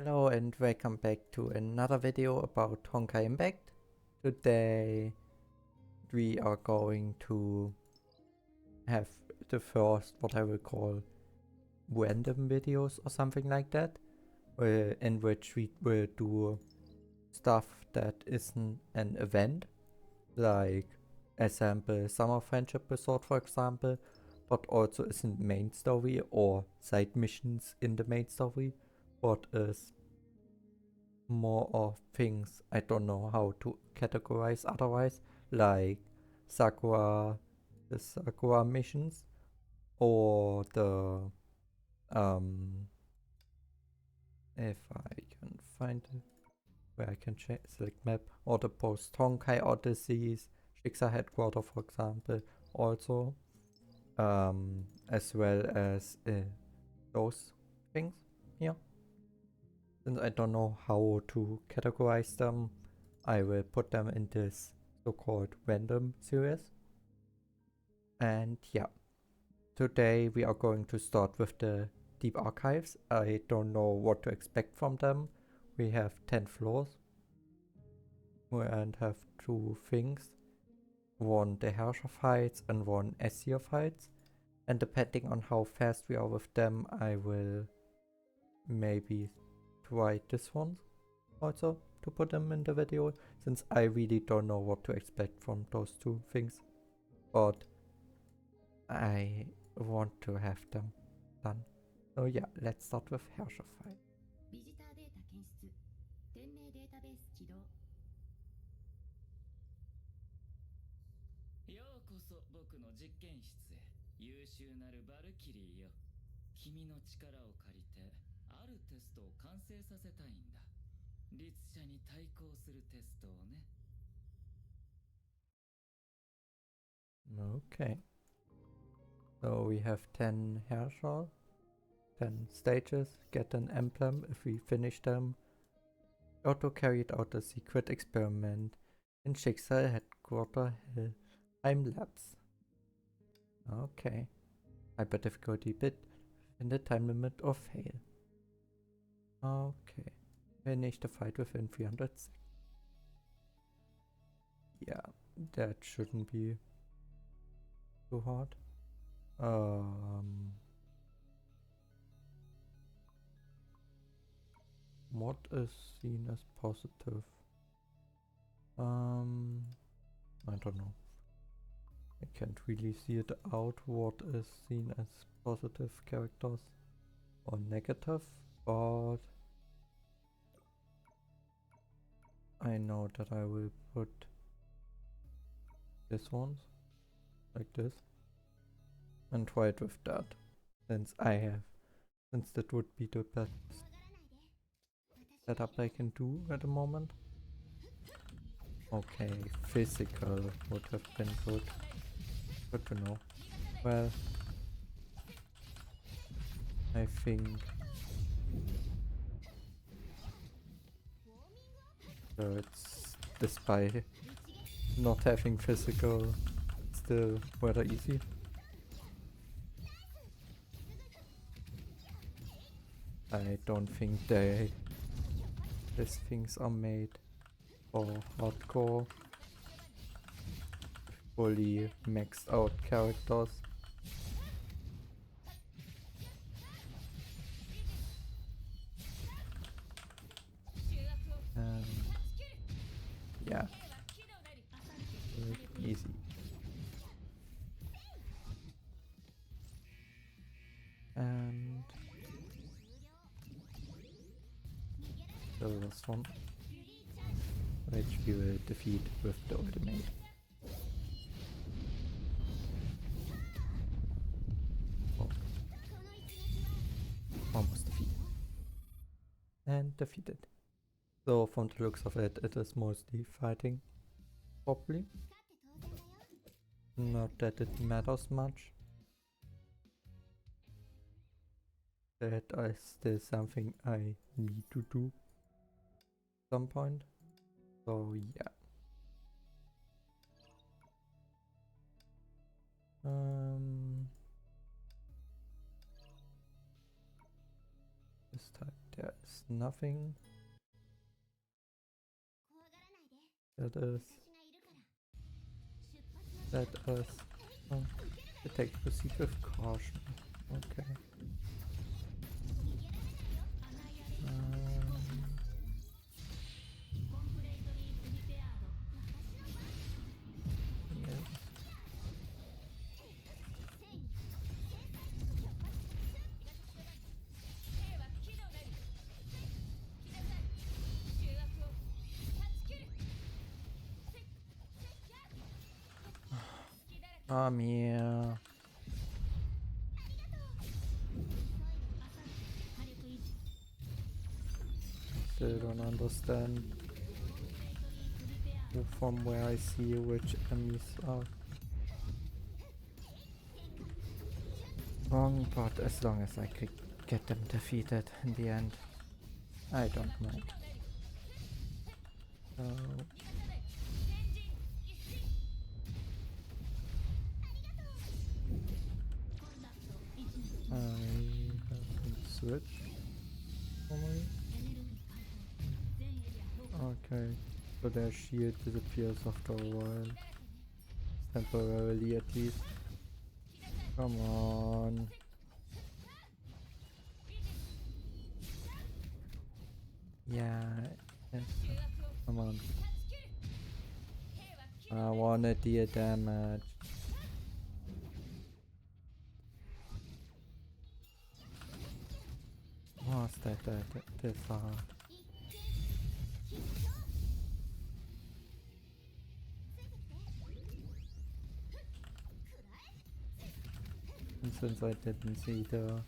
Hello and welcome back to another video about Honkai Impact. Today we are going to have the first what I will call random videos or something like that, in which we will do stuff that isn't an event, like example Summer Friendship Resort for example, but also isn't main story or side missions in the main story, but is more of things I don't know how to categorize otherwise, like the Sakura missions, or the if I can find it where I can select map, or the post Honkai Odysseys, Shiksa headquarter for example, also as well as those things here. Since I don't know how to categorize them, I will put them in this so-called random series. And yeah, today we are going to start with the deep archives. I don't know what to expect from them. We have 10 floors and have two things. One the Herrscher fights and one Essir fights. And depending on how fast we are with them, I will maybe try this one also to put them in the video, since I really don't know what to expect from those two things, but I want to have them done. So yeah, let's start with Herrscher Fight. ビジターデータ検出店名データベース起動ようこそ僕の実験室へ。優秀なるバルキリーよ。君の力を借りてあるテストを完成させたいんだ。律者に対抗するテストをね。Okay, so we have 10 Herrscher, 10 stages, get an emblem if we finish them. Otto carried out a secret experiment in Schicksal headquarter Helheim Labs. Okay, hyper difficulty bit in the time limit or fail. Okay, finish the fight within 300 seconds. Yeah, that shouldn't be too hard. What is seen as positive? I don't know. I can't really see it out what is seen as positive characters or negative, but I know that I will put this one like this and try it with that, since that would be the best setup I can do at the moment. Okay, physical would have been good. Good to know. Well, I think it's despite not having physical, still rather easy. I don't think these things are made for hardcore, fully maxed out characters. And yeah, easy. And the last one, which we will defeat with the ultimate. Oh. Almost defeated. And defeated. So from the looks of it, it is mostly fighting, probably. Not that it matters much. That is still something I need to do at some point. So yeah. This side. There is nothing. 怖がらないで。 Let us take the proceed with caution. Okay. Yes. Mia. Still don't understand from where I see which enemies are wrong, but as long as I could get them defeated in the end, I don't mind. So I can switch normally. Okay, so their shield disappears after a while. Temporarily at least. Come on. Yeah, yes. Come on. I wanna deal damage. What's that this hard? And since I didn't see the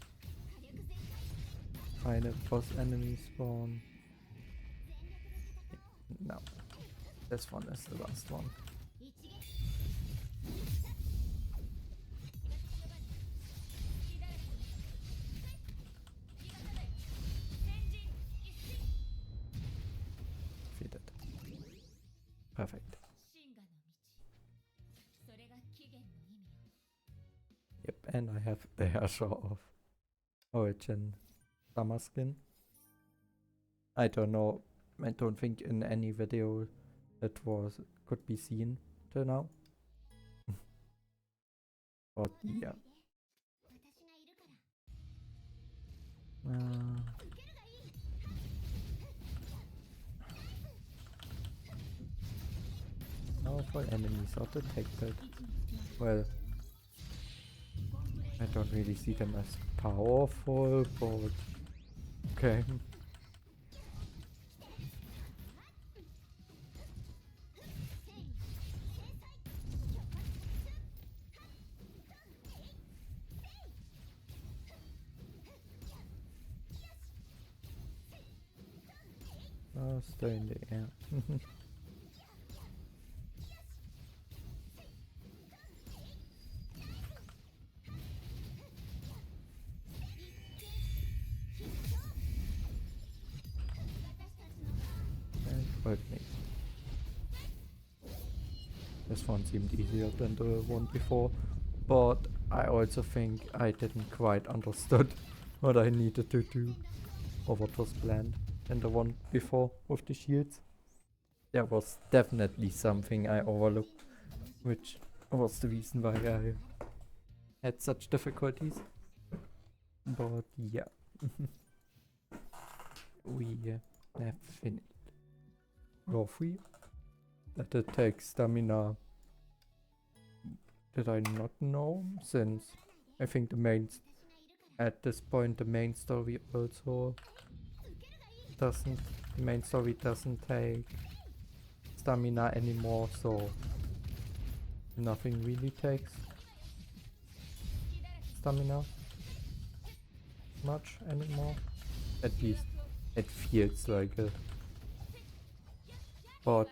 final boss enemy spawn. No. This one is the last one. Defeated. Perfect. Yep, and I have the Herrscher of Origin summer skin. I don't know, I don't think in any video that could be seen till now. But yeah. Powerful enemies are detected. Well, I don't really see them as powerful, but okay. Oh, stay in the air. And hurt me. This one seemed easier than the one before, but I also think I didn't quite understood what I needed to do or what was planned in the one before with the shields. There was definitely something I overlooked, which was the reason why I had such difficulties. But yeah, we have finished. Raw free. That it takes stamina. Did I not know? Since I think at this point the main story also doesn't take stamina anymore, so nothing really takes stamina much anymore. At least it feels like it. But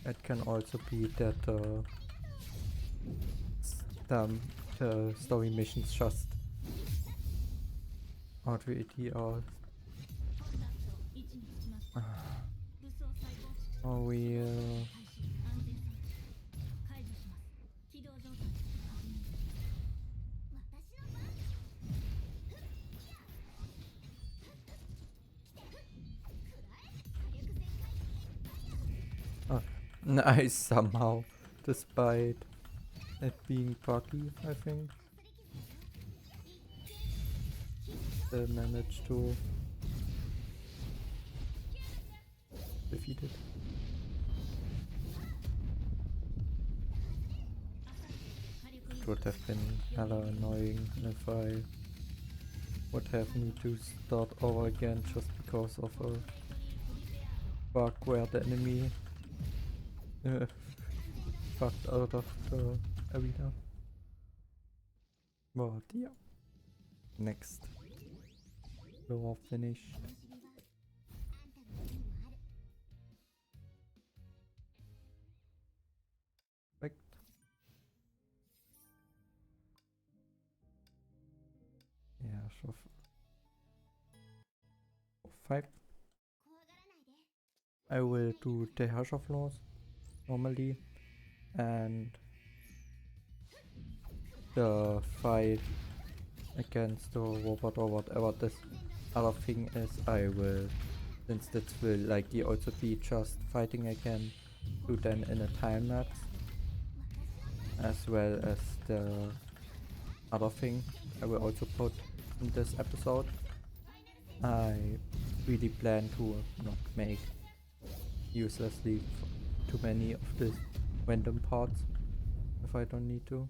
it can also be that the story missions just already are. Oh, we Nice somehow, despite it being buggy, I think. They managed to defeat it. It would have been hella annoying if I would have me to start over again just because of a bug where the enemy fucked out of the arena. But yeah. Next. Floor finish. Perfect. Yeah, so 5. I will do the Herrscher floors normally, and the fight against the robot or whatever this other thing is, I will, since that will likely also be just fighting again, do then in a time lapse, as well as the other thing I will also put in this episode. I really plan to not make uselessly too many of these random parts if I don't need to.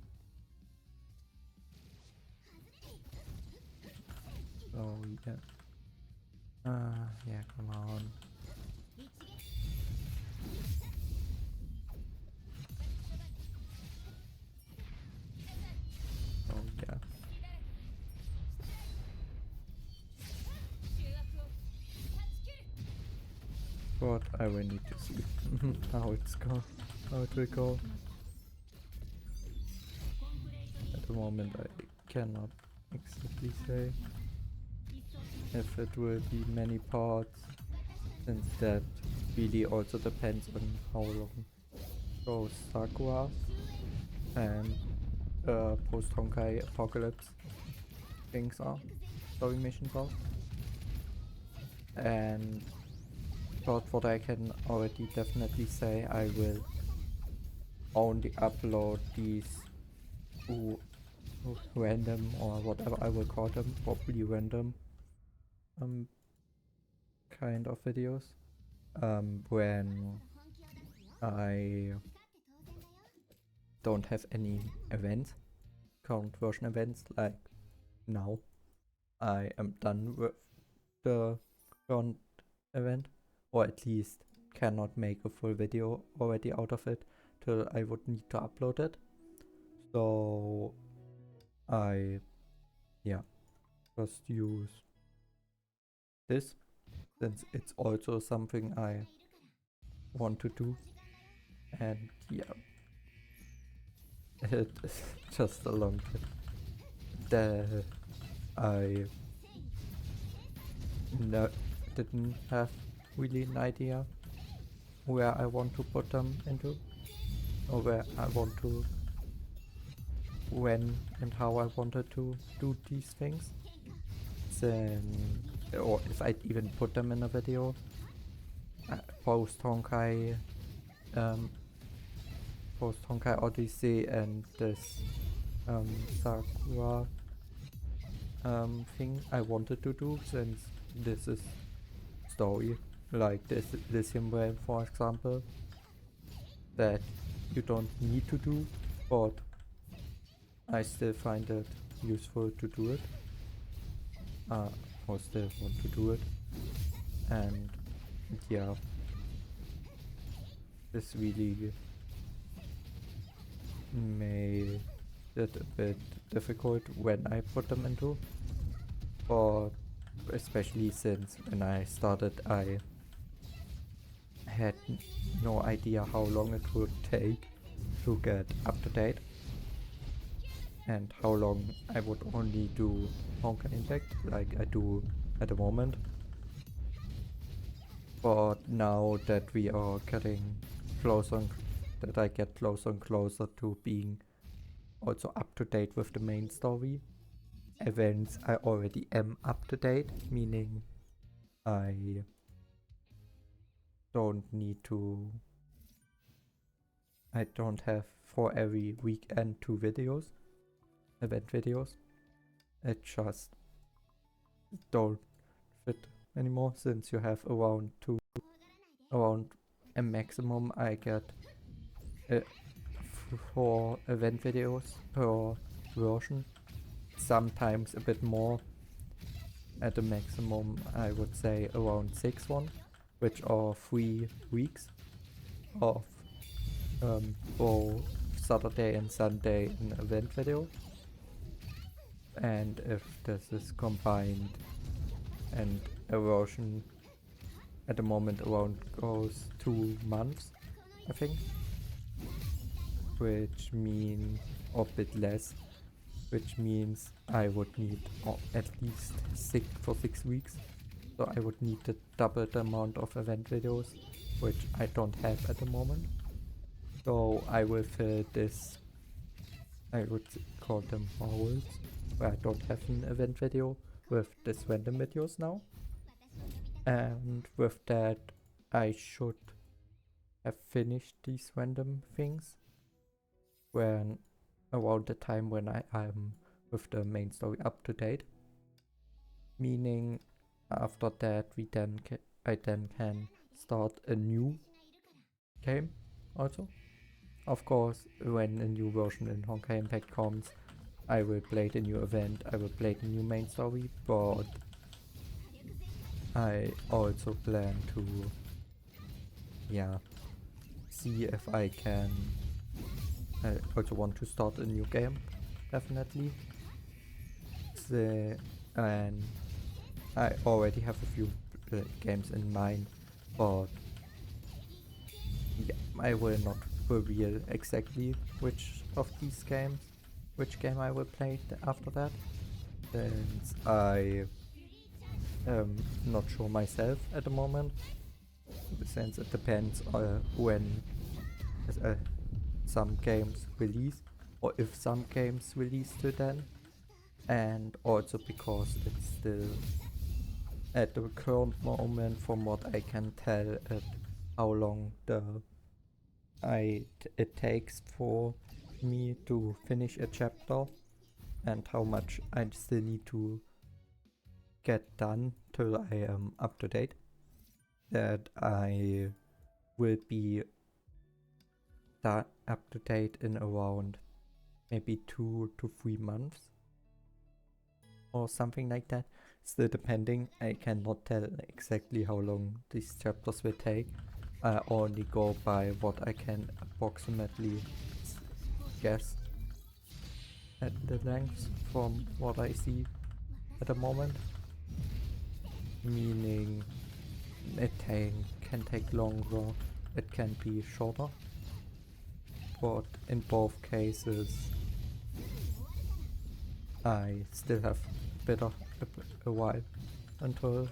Oh yeah. Yeah, come on. Oh yeah. But I will need to see how it will go. At the moment I cannot exactly say if it will be many parts, since that really also depends on how long those Sakura and post Honkai Apocalypse things are, story missions are. And but what I can already definitely say, I will only upload these random, or whatever I will call them, probably random kind of videos when I don't have any events, current version events. Like now I am done with the current event, or at least cannot make a full video already out of it till I would need to upload it. So I just use this, since it's also something I want to do. And yeah, it is just a long bit that I didn't have really an idea where I want to put them into, or where I want to, when and how I wanted to do these things. Then, or if I'd even put them in a video. Post Honkai Odyssey and this Sakura thing I wanted to do, since this is story, like this Lithium Realm, for example, that you don't need to do, but I still find it useful to do it, or still want to do it. And yeah, this really made it a bit difficult when I put them into, but especially since when I started I had no idea how long it would take to get up to date, and how long I would only do Honkai Impact like I do at the moment. But now that we are getting closer, that I get closer and closer to being also up to date with the main story events, I already am up to date, meaning I don't need to I don't have for every weekend 2 event videos. It just don't fit anymore, since you have around a maximum I get uh, 4 event videos per version, sometimes a bit more. At the maximum I would say around 6 one, which are 3 weeks of both Saturday and Sunday an event video. And if this is combined, and a version at the moment around goes 2 months, I think, which means a bit less, which means I would need at least 6 weeks. So I would need the double the amount of event videos, which I don't have at the moment. So I will fill this, I would call them holes, where I don't have an event video, with this random videos now. And with that I should have finished these random things when around the time when I am with the main story up to date. Meaning after that I then can start a new game also. Of course, when a new version in Honkai Impact comes, I will play the new event, I will play the new main story, but I also plan to, see if I can. I also want to start a new game, definitely. And I already have a few games in mind, but yeah, I will not reveal exactly which game I will play after that, since I am not sure myself at the moment, since it depends when some games release, or if some games release to then, and also because it's still at the current moment, from what I can tell, at how long it takes for me to finish a chapter, and how much I still need to get done till I am up to date, that I will be up to date in around maybe 2 to 3 months or something like that. Still depending, I cannot tell exactly how long these chapters will take. I only go by what I can approximately guess at the length from what I see at the moment. Meaning it can take longer, it can be shorter, but in both cases I still have a while until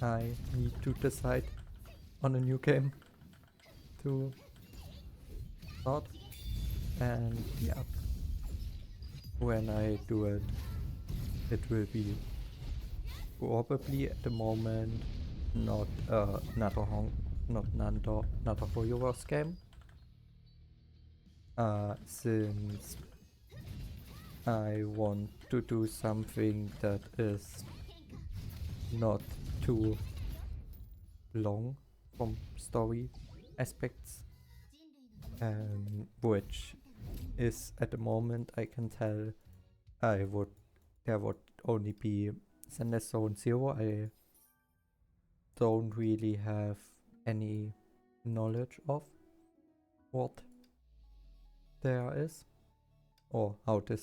I need to decide on a new game to start. And yeah, when I do it, it will be probably at the moment not another Horrorverse game, since I want to do something that is not too long from story aspects, which is at the moment, I can tell, there would only be Sendless Zone Zero. I don't really have any knowledge of what there is, or how the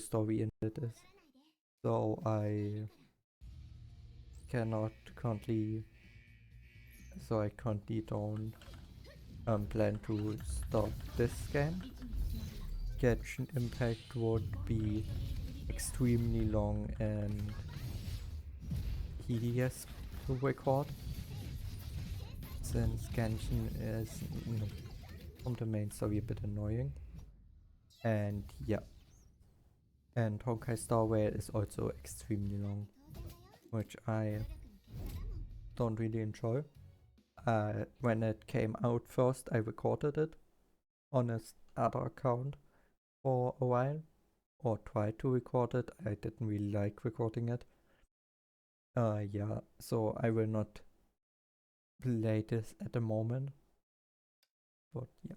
story in it is. So I currently don't plan to start this game. Genshin Impact would be extremely long and tedious to record, since Genshin is from the main story a bit annoying. And yeah, and Honkai Star Rail is also extremely long, which I don't really enjoy. when it came out first, I recorded it on other account for a while, or tried to record it. I didn't really like recording it. Yeah, so I will not play this at the moment. But yeah.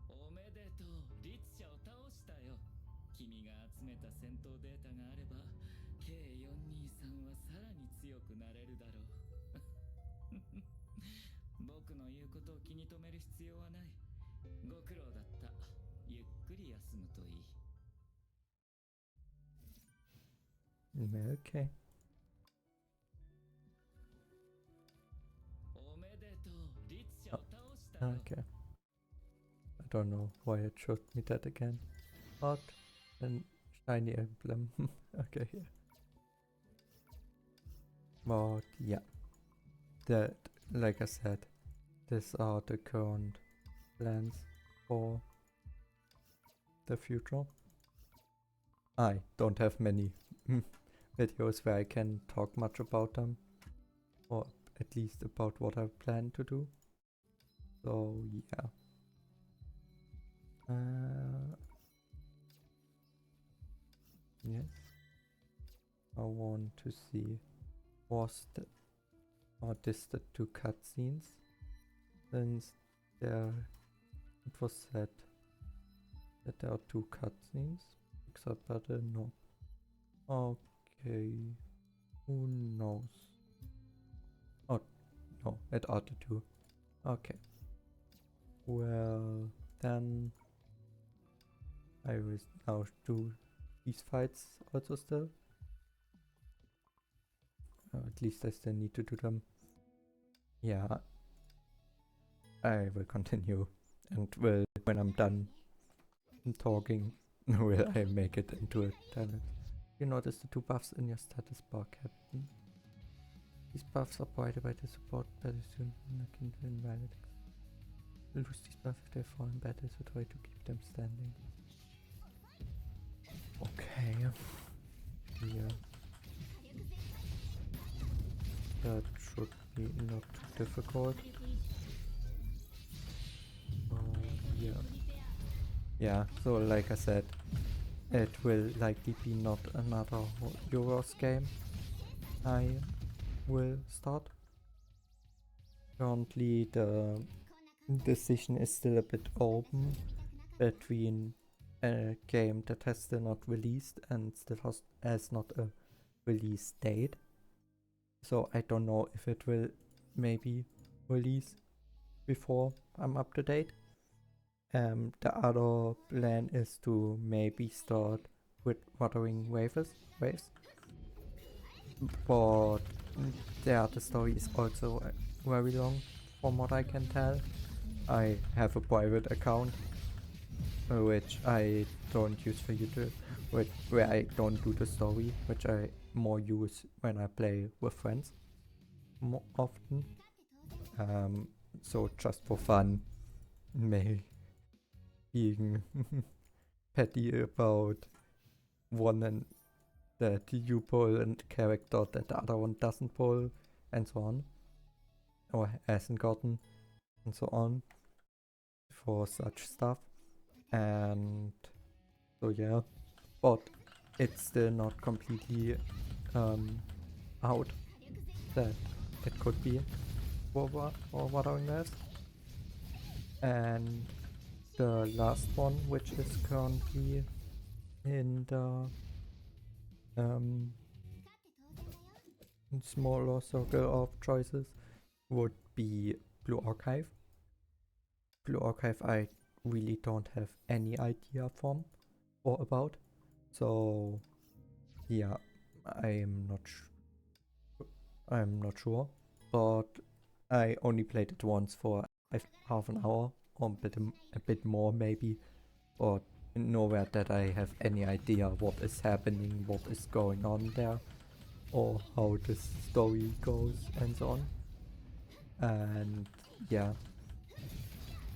おめでとう、律者を倒したよ。君が集めた戦闘データがあれば K423 はさらに強くなれるだろう。僕の言うことを気に留める必要はない。ご苦労だった。ゆっくり休むといい。Okay. おめでとう、律者を倒したよ。 Okay. I don't know why it showed me that again. But an shiny emblem. Okay, yeah. But yeah. That, like I said, these are the current plans for the future. I don't have many videos where I can talk much about them, or at least about what I plan to do. So yeah. Yes. I want to see, was the, or this the two cutscenes? Since there, it was said that there are two cutscenes, except that no. Okay, who knows? Oh no, it are the two. Okay. Well, then I will now do these fights also still. At least I still need to do them. Yeah, I will continue, and will, when I'm done talking, will I make it into a talent. You notice the two buffs in your status bar, Captain. These buffs are provided by the support battle soon and I can invalid. You'll lose these buffs if they fall in battle, so try to keep them standing. Okay. Yeah. That should be not too difficult. Yeah. Yeah, so like I said, it will likely be not another Euros game I will start. Currently the decision is still a bit open between a game that has still not released and still has not a release date. So I don't know if it will maybe release before I'm up to date. The other plan is to maybe start with Wuthering Waves. But the story is also very long from what I can tell. I have a private account which I don't use for YouTube, where I don't do the story, which I more use when I play with friends more often. So just for fun, maybe being petty about one and that you pull and character that the other one doesn't pull, and so on, or hasn't gotten, and so on, for such stuff. And so yeah, but it's still not completely out that it could be or Wuthering Waves. And the last one, which is currently in the smaller circle of choices, would be Blue Archive. Blue Archive I really don't have any idea from or about, so yeah, I'm not sure, but I only played it once for half an hour or a bit more maybe, but nowhere that I have any idea what is happening, what is going on there, or how the story goes and so on. And yeah,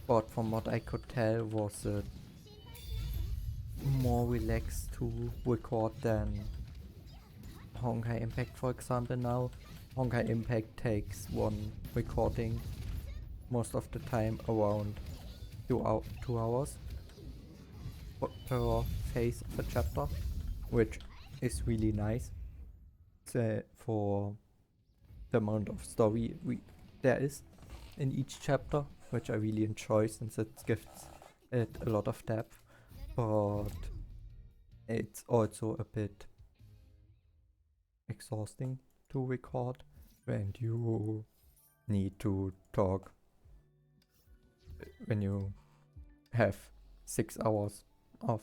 but from what I could tell was more relaxed to record than Honkai Impact, for example, now, Honkai Impact takes one recording most of the time around 2 hours per phase of a chapter, which is really nice for the amount of story there is in each chapter, which I really enjoy since it gives it a lot of depth, but it's also a bit exhausting to record when you need to talk, when you have 6 hours of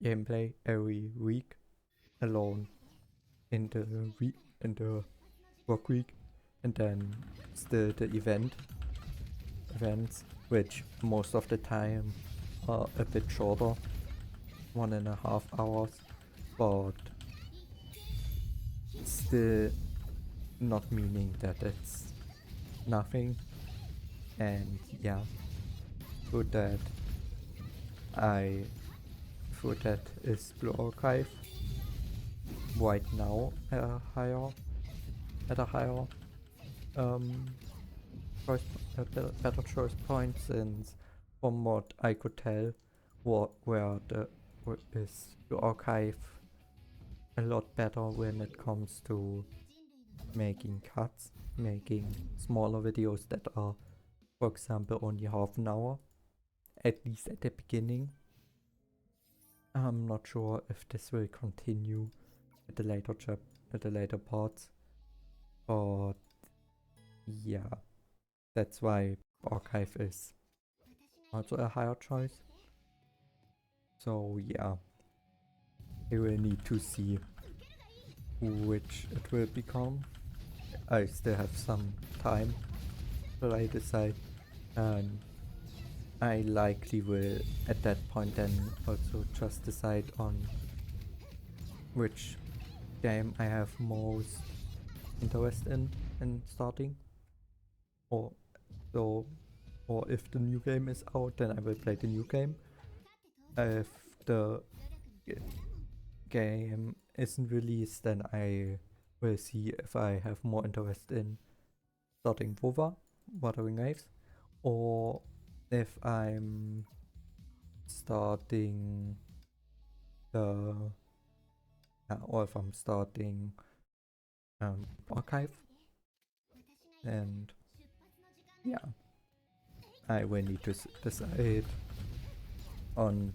gameplay every week alone in the work week, and then still the events, which most of the time are a bit shorter, 1.5 hours, but still not meaning that it's nothing. And yeah, through that is Blue Archive right now at a higher choice, better choice point, since from what I could tell, where is Blue Archive a lot better when it comes to making cuts, making smaller videos that are, for example, only half an hour, at least at the beginning. I'm not sure if this will continue at the later parts, but yeah, that's why Archive is also a higher choice. So yeah, we will need to see which it will become. I still have some time till I decide, and I likely will at that point then also just decide on which game I have most interest in starting, or if the new game is out, then I will play the new game. If the game isn't released, then I will see if I have more interest in starting WoWa, Wuthering Waves, or if I'm starting Archive. And yeah, I will need to decide on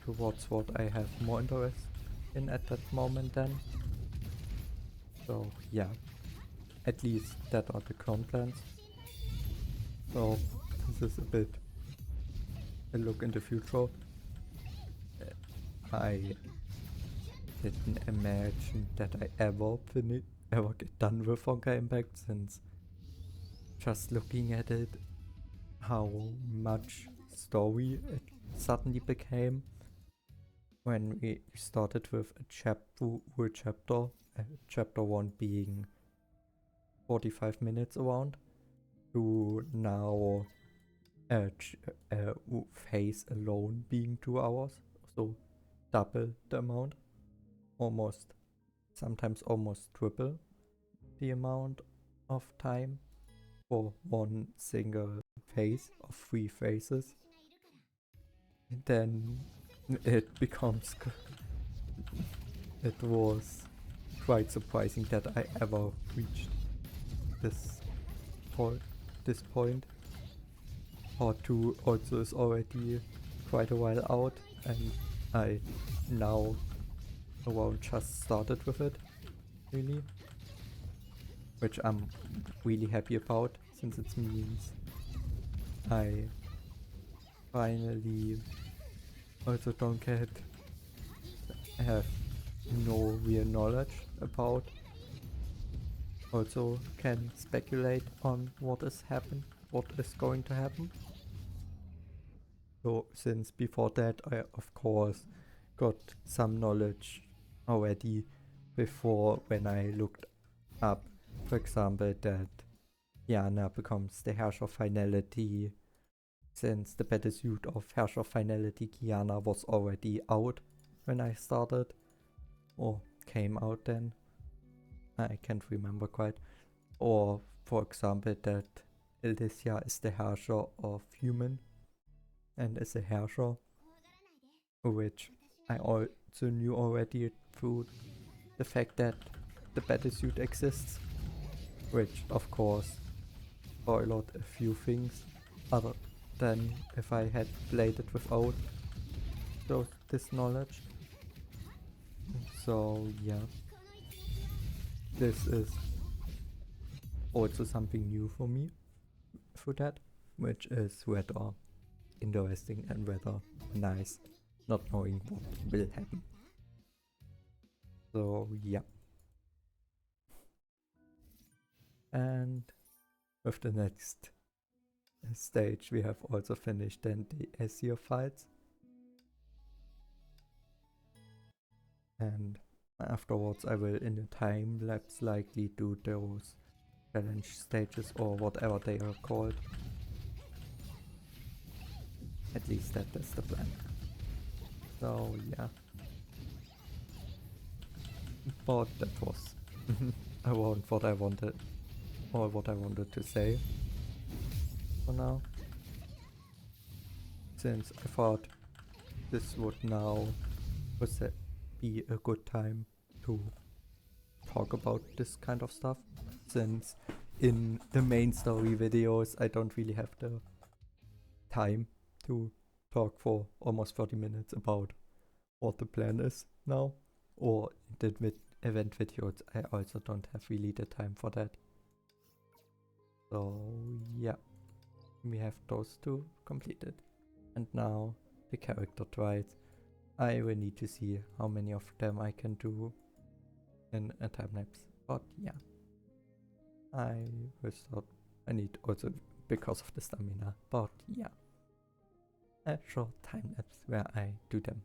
towards what I have more interest in at that moment then. So yeah, at least that are the current plans. So this is a bit a look in the future. I didn't imagine that I ever get done with Honkai Impact, since just looking at it, how much story it suddenly became when we started with a chapter, chapter 1 being 45 minutes around, to now a phase alone being 2 hours, so double the amount, sometimes almost triple the amount of time for one single phase of 3 phases. And then it was quite surprising that I ever reached this point. Part 2 also is already quite a while out, and I now around just started with it, really, which I'm really happy about, since it means I finally also don't have no real knowledge about, also can speculate on what is going to happen. So since before that I of course got some knowledge already before, when I looked up, for example, that Kiana becomes the Herrscher of Finality, since the battlesuit of Herrscher of Finality Kiana was already out when I started, or came out then. I can't remember quite. Or, for example, that Elysia is the herrscher of human and is a herrscher, which I also knew already through the fact that the battlesuit exists, which of course spoiled a few things other than if I had played it without this knowledge. So yeah, this is also something new for me for that, which is rather interesting and rather nice, not knowing what will happen. So yeah. And with the next stage we have also finished then the Aesir fights. And afterwards I will in a time lapse likely do those challenge stages or whatever they are called. At least that is the plan. So yeah. But that was around what I wanted or what I wanted to say for now. Since I thought this would now be a good time to talk about this kind of stuff, since in the main story videos I don't really have the time to talk for almost 30 minutes about what the plan is now, or the event videos I also don't have really the time for that. So yeah, we have those two completed, and now the character trials. I will need to see how many of them I can do in a time lapse, but yeah, I will start. I need also because of the stamina, but yeah, a short time lapse where I do them.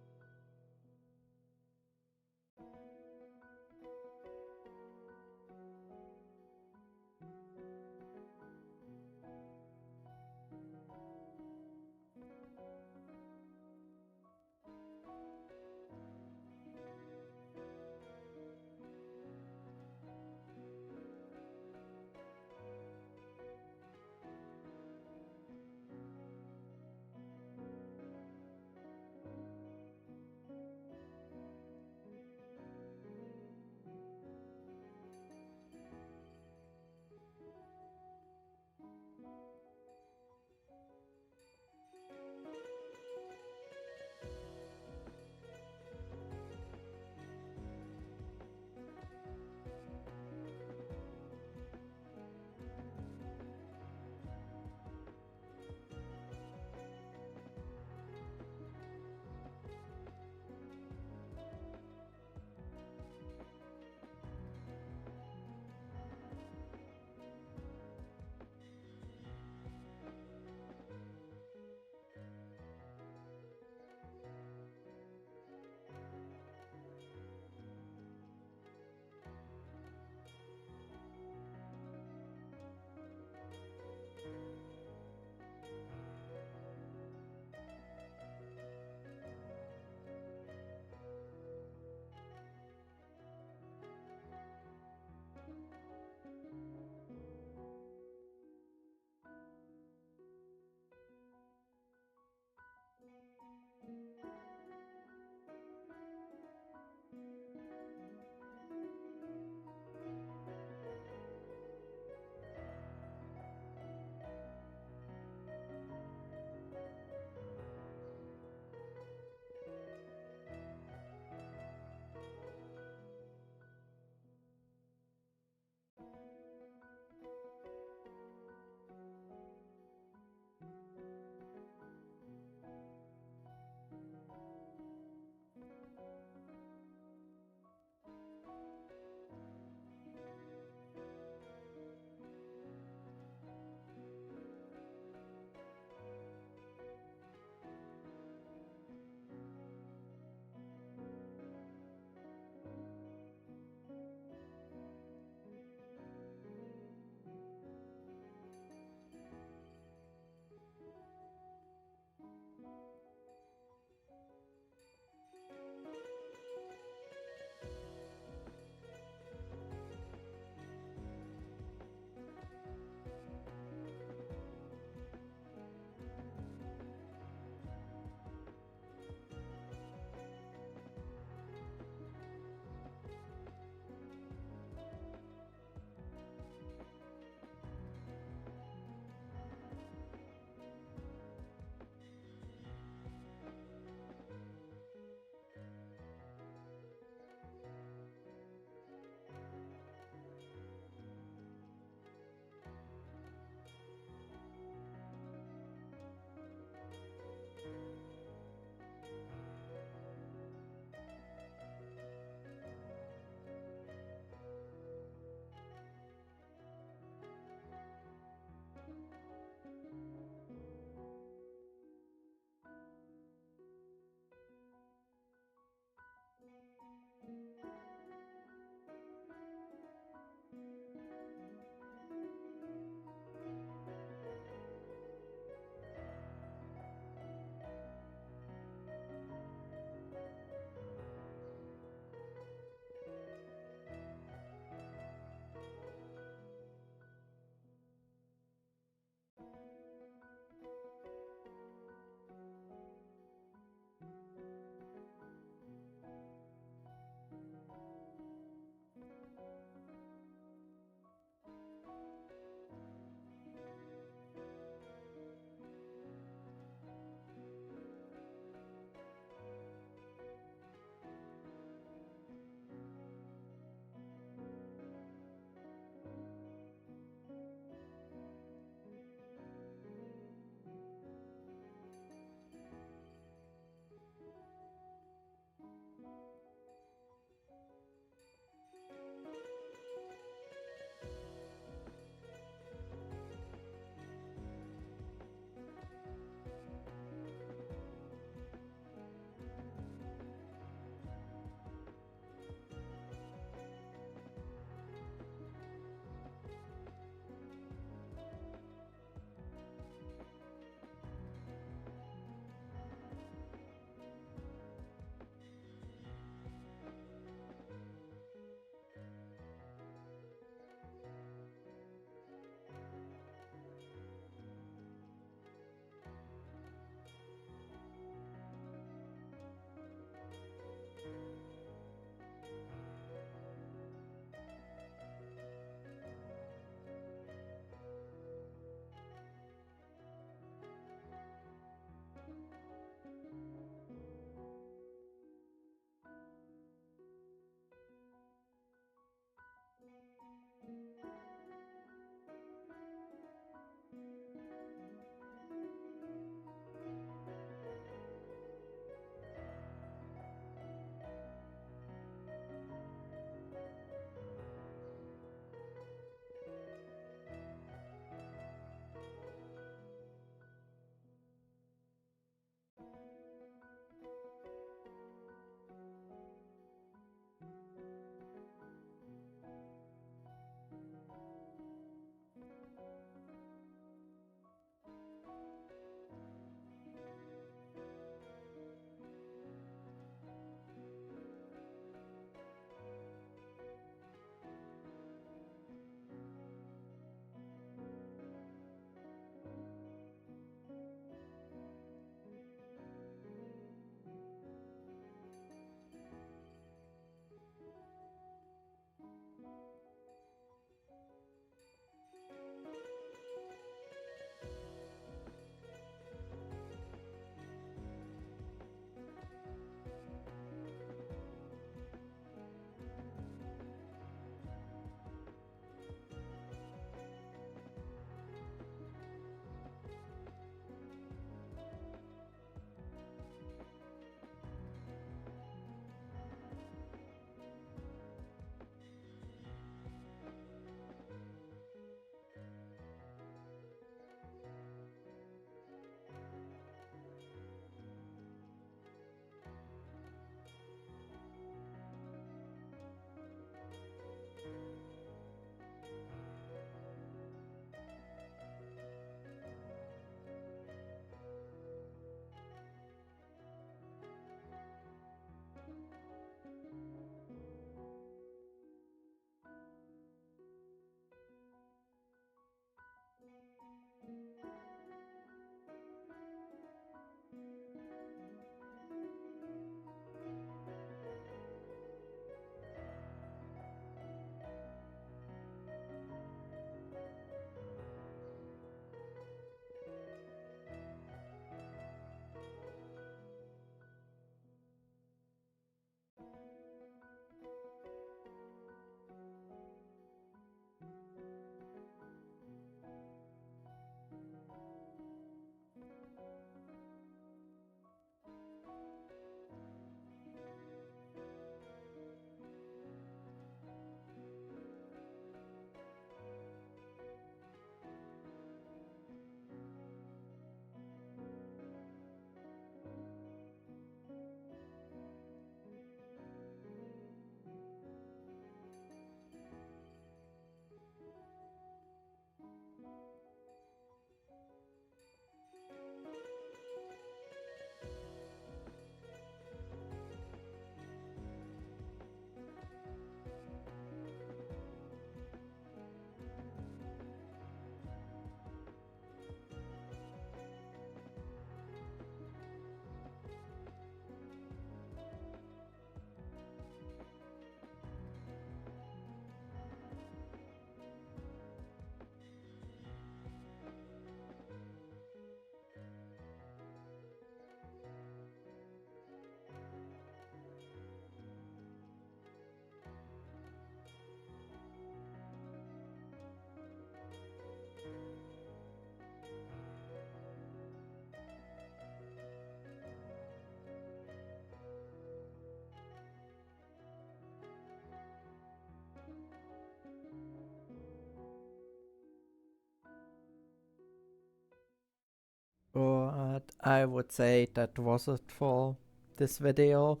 I would say that was it for this video.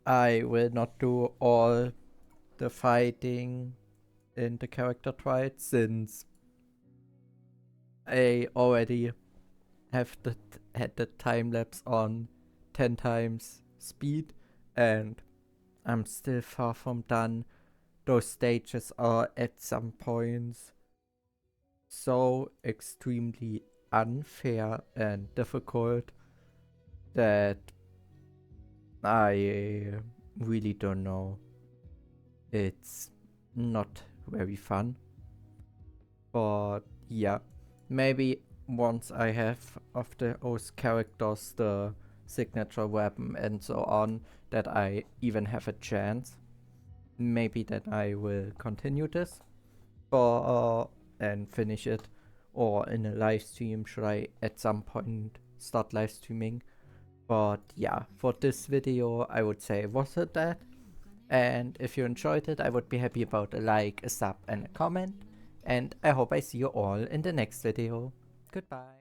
I will not do all the fighting in the character traits since I already have had the time lapse on 10 times speed and I'm still far from done. Those stages are at some points so extremely unfair and difficult that I really don't know. It's not very fun. But yeah, maybe once I have of those characters the signature weapon and so on, that I even have a chance, maybe that I will continue this or and finish it, or in a live stream should I at some point start live streaming. But yeah, for this video I would say was it that, and if you enjoyed it I would be happy about a like, a sub and a comment, and I hope I see you all in the next video. Goodbye.